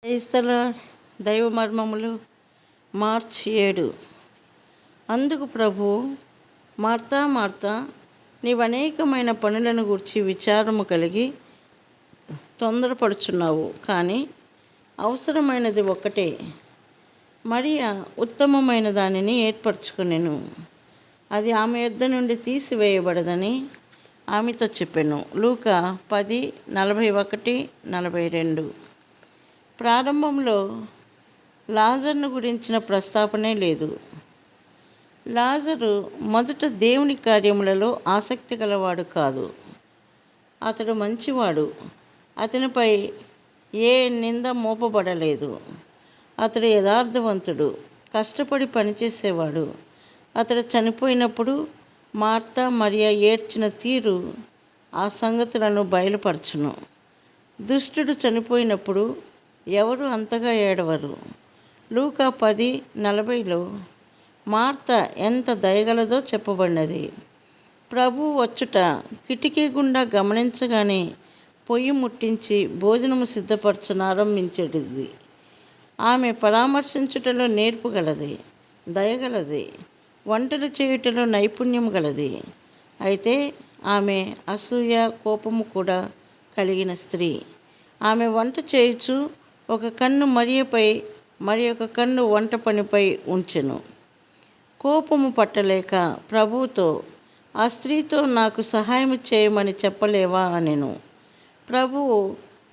క్రైస్తల దైవ మర్మములు మార్చి 7. అందుకు ప్రభు, Martha Martha, నీవు అనేకమైన పనులను గూర్చి విచారము కలిగి తొందరపడుచున్నావు, కానీ అవసరమైనది ఒక్కటే. మరియా ఉత్తమమైన దానిని ఏర్పరచుకొనెను, అది ఆమె యొద్ద నుండి తీసివేయబడదని ఆమెతో చెప్పెను. లూకా 10:41-42. ప్రారంభంలో లాజరును గురించిన ప్రస్తావనే లేదు. లాజరు మొదట దేవుని కార్యములలో ఆసక్తి గలవాడు కాదు. అతడు మంచివాడు. అతనిపై ఏ నింద మోపబడలేదు. అతడు యథార్థవంతుడు, కష్టపడి పనిచేసేవాడు. అతడు చనిపోయినప్పుడు మార్తా మరియా ఏడ్చిన తీరు ఆ సంగతులను బయలుపరచును. దుష్టుడు చనిపోయినప్పుడు ఎవరు అంతగా ఏడవరు. లూకా 10:40లో మార్తా ఎంత దయగలదో చెప్పబడినది. ప్రభు వచ్చుట కిటికీ గుండా గమనించగానే పొయ్యి ముట్టించి భోజనము సిద్ధపరచనారంభించేది. ఆమె పరామర్శించుటలో నేర్పు గలది, దయగలది, వంటలు చేయుటలో నైపుణ్యం గలది. అయితే ఆమె అసూయ, కోపము కూడా కలిగిన స్త్రీ. ఆమె వంట చేయుచు ఒక కన్ను మరియపై మరి ఒక కన్ను వంట పనిపై ఉంచెను. కోపము పట్టలేక ప్రభువుతో, ఆ స్త్రీతో నాకు సహాయం చేయమని చెప్పలేవా అనెను. ప్రభువు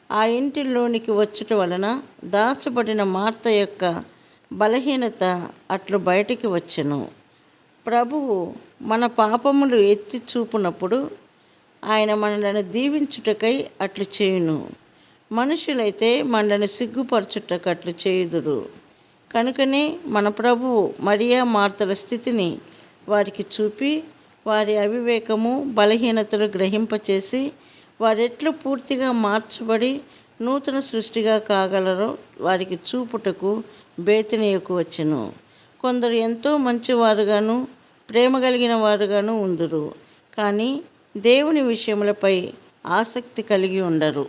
ఆ ఇంటిలోనికి వచ్చుట వలన దాచబడిన మార్త యొక్క బలహీనత అట్లు బయటికి వచ్చెను. ప్రభువు మన పాపములు ఎత్తి చూపునప్పుడు ఆయన మనలను దీవించుటకై అట్లు చేయును. మనుషులైతే మనలను సిగ్గుపరచుటకు అట్లు చేయుదురు. కనుకనే మన ప్రభువు మరియా మార్తల స్థితిని వారికి చూపి, వారి అవివేకము, బలహీనతలు గ్రహింపచేసి, వారెట్లు పూర్తిగా మార్చబడి నూతన సృష్టిగా కాగలరో వారికి చూపుటకు బేతనీయకు వచ్చెను. కొందరు ఎంతో మంచివారుగాను ప్రేమ కలిగిన వారుగాను ఉందురు, కానీ దేవుని విషయములపై ఆసక్తి కలిగి ఉండరు.